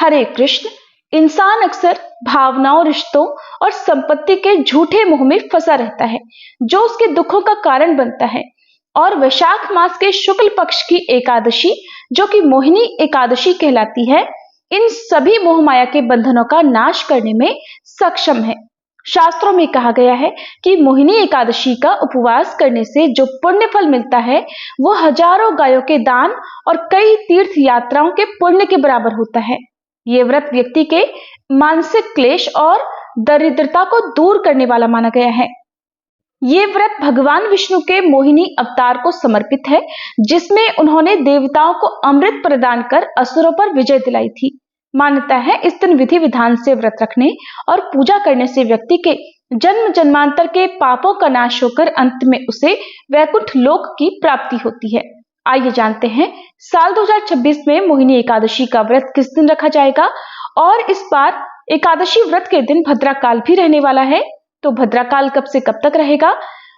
हरे कृष्ण। इंसान अक्सर भावनाओं, रिश्तों और संपत्ति के झूठे मोह में फंसा रहता है, जो उसके दुखों का कारण बनता है। और वैशाख मास के शुक्ल पक्ष की एकादशी, जो कि मोहिनी एकादशी कहलाती है, इन सभी मोह माया के बंधनों का नाश करने में सक्षम है। शास्त्रों में कहा गया है कि मोहिनी एकादशी का उपवास करने से जो पुण्य फल मिलता है, वो हजारों गायों के दान और कई तीर्थ यात्राओं के पुण्य के बराबर होता है। ये व्रत व्यक्ति के मानसिक क्लेश और दरिद्रता को दूर करने वाला माना गया है। ये व्रत भगवान विष्णु के मोहिनी अवतार को समर्पित है, जिसमें उन्होंने देवताओं को अमृत प्रदान कर असुरों पर विजय दिलाई थी। मान्यता है इस दिन विधि विधान से व्रत रखने और पूजा करने से व्यक्ति के जन्म जन्मांतर के पापों का नाश होकर अंत में उसे वैकुंठ लोक की प्राप्ति होती है। आइए जानते हैं साल 2026 में मोहिनी एकादशी का व्रत किस दिन रखा जाएगा, और इस बार एकादशी व्रत के दिन भद्राकाल भी रहने वाला है। तो भद्राकाल कब से कब तक रहेगा,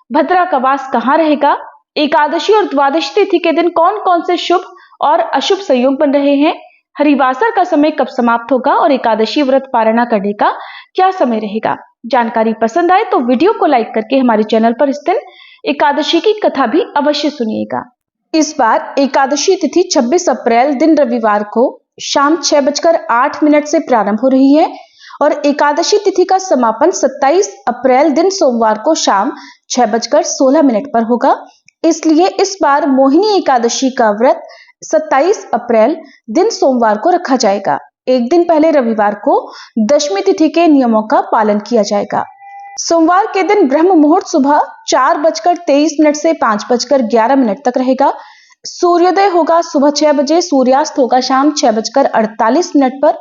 भद्रा का वास कहाँ रहेगा, एकादशी और द्वादशी तिथि के दिन कौन कौन से शुभ और अशुभ संयोग बन रहे हैं, हरिवासर का समय कब समाप्त होगा और एकादशी व्रत पारणा करने का क्या समय रहेगा। जानकारी पसंद आए तो वीडियो को लाइक करके हमारे चैनल पर इस दिन एकादशी की कथा भी अवश्य सुनिएगा। इस बार एकादशी तिथि 26 अप्रैल दिन रविवार को शाम 6:08 से प्रारंभ हो रही है और एकादशी तिथि का समापन 27 अप्रैल दिन सोमवार को शाम 6:16 पर होगा। इसलिए इस बार मोहिनी एकादशी का व्रत 27 अप्रैल दिन सोमवार को रखा जाएगा। एक दिन पहले रविवार को दशमी तिथि के नियमों का पालन किया जाएगा। सोमवार के दिन ब्रह्म मुहूर्त सुबह 4:23 से 5:11 तक रहेगा। सूर्योदय होगा सुबह 6 बजे, सूर्यास्त होगा शाम 6:48 पर।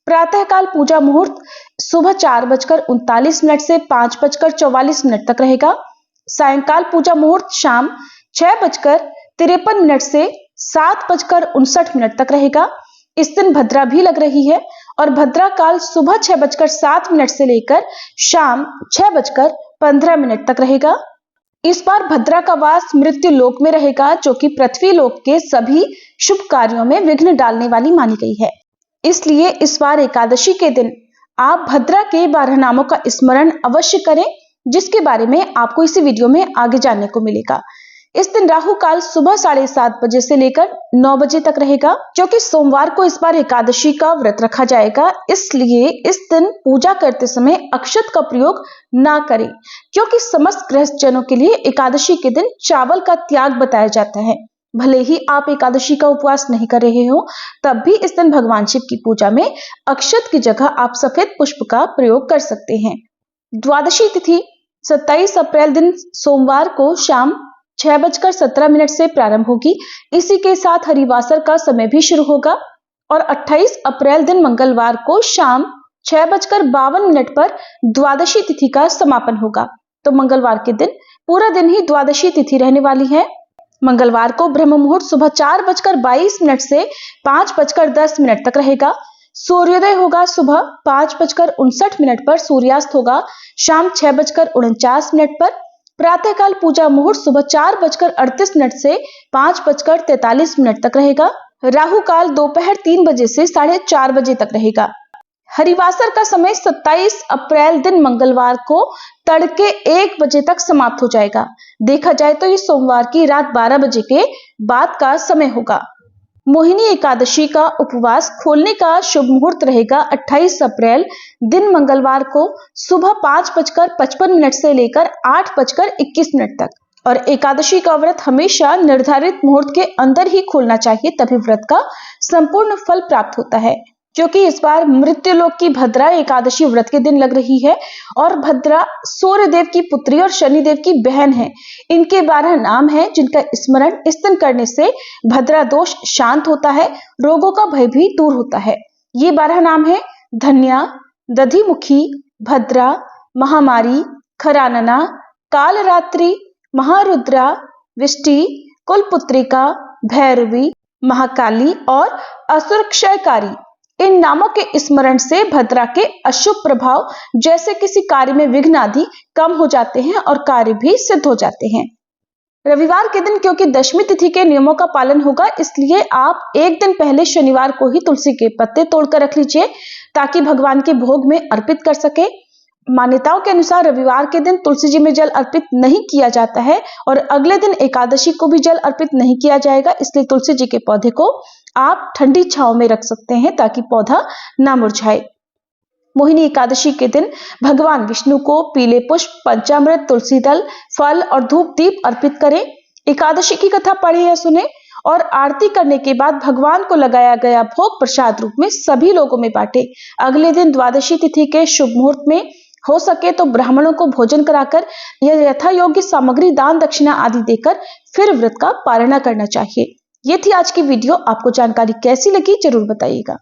प्रातःकाल पूजा मुहूर्त सुबह 4:39 से 5:44 तक रहेगा। सायंकाल पूजा मुहूर्त शाम 6:53 से 7:59 तक रहेगा। इस दिन भद्रा भी लग रही है और भद्रा काल सुबह 6:07 से लेकर शाम 6:15 तक रहेगा। इस बार भद्रा का वास मृत्यु लोक में रहेगा, जो कि पृथ्वी लोक के सभी शुभ कार्यों में विघ्न डालने वाली मानी गई है। इसलिए इस बार एकादशी के दिन आप भद्रा के 12 नामों का स्मरण अवश्य करें, जिसके बारे में आपको इसी वीडियो में आगे जानने को मिलेगा। इस दिन राहु काल सुबह 7:30 बजे से लेकर 9 बजे तक रहेगा। क्योंकि सोमवार को इस बार एकादशी का व्रत रखा जाएगा, इसलिए इस दिन पूजा करते समय अक्षत का प्रयोग ना करें, क्योंकि समस्त गृहस्थ जनों के लिए एकादशी के दिन चावल का त्याग बताया जाता है। भले ही आप एकादशी का उपवास नहीं कर रहे हो, तब भी इस दिन भगवान शिव की पूजा में अक्षत की जगह आप सफेद पुष्प का प्रयोग कर सकते हैं। द्वादशी तिथि 27 अप्रैल दिन सोमवार को शाम 6:17 से प्रारंभ होगी। इसी के साथ हरिवासर का समय भी शुरू होगा और 28 अप्रैल दिन मंगलवार को शाम 6:52 पर द्वादशी तिथि का समापन होगा। तो मंगलवार के दिन पूरा दिन ही द्वादशी तिथि रहने वाली है। मंगलवार को ब्रह्म मुहूर्त सुबह 4:22 से 5:10 तक रहेगा। सूर्योदय होगा सुबह 5:59 पर, सूर्यास्त होगा शाम 6:49 पर। प्रातःकाल पूजा मुहूर्त सुबह 4:38 से 5:43 तक रहेगा। राहु काल दोपहर 3 बजे से 4:30 बजे तक रहेगा। हरिवासर का समय 27 अप्रैल दिन मंगलवार को तड़के 1 बजे तक समाप्त हो जाएगा। देखा जाए तो ये सोमवार की रात 12 बजे के बाद का समय होगा। मोहिनी एकादशी का उपवास खोलने का शुभ मुहूर्त रहेगा 28 अप्रैल दिन मंगलवार को सुबह 5:55 से लेकर 8:21 तक। और एकादशी का व्रत हमेशा निर्धारित मुहूर्त के अंदर ही खोलना चाहिए, तभी व्रत का संपूर्ण फल प्राप्त होता है। क्योंकि इस बार मृत्युलोक की भद्रा एकादशी व्रत के दिन लग रही है और भद्रा सूर्यदेव की पुत्री और शनिदेव की बहन है। इनके 12 नाम हैं, जिनका स्मरण इस दिन करने से भद्रा दोष शांत होता है, रोगों का भय भी दूर होता है। ये 12 नाम है धन्या, दधिमुखी, भद्रा, महामारी, खरानना, कालरात्रि, महारुद्रा, विष्टि, कुलपुत्रिका, भैरवी, महाकाली और असुरक्षयकारी। इन नामों के स्मरण से भद्रा के अशुभ प्रभाव जैसे किसी कार्य में विघ्न आदि कम हो जाते हैं और कार्य भी सिद्ध हो जाते हैं। रविवार के दिन क्योंकि दशमी तिथि के नियमों का पालन होगा, इसलिए आप एक दिन पहले शनिवार को ही तुलसी के पत्ते तोड़कर रख लीजिए ताकि भगवान के भोग में अर्पित कर सके। मान्यताओं के अनुसार रविवार के दिन तुलसी जी में जल अर्पित नहीं किया जाता है और अगले दिन एकादशी को भी जल अर्पित नहीं किया जाएगा, इसलिए तुलसी जी के पौधे को आप ठंडी छांव में रख सकते हैं ताकि पौधा ना मुरझाए। मोहिनी एकादशी के दिन भगवान विष्णु को पीले पुष्प, पंचामृत, तुलसी दल, फल और धूप दीप अर्पित करें। एकादशी की कथा पढ़े या सुने और आरती करने के बाद भगवान को लगाया गया भोग प्रसाद रूप में सभी लोगों में बांटे। अगले दिन द्वादशी तिथि के शुभ मुहूर्त में हो सके तो ब्राह्मणों को भोजन कराकर या यथा योग्य सामग्री, दान दक्षिणा आदि देकर फिर व्रत का पालना करना चाहिए। ये थी आज की वीडियो। आपको जानकारी कैसी लगी जरूर बताइएगा।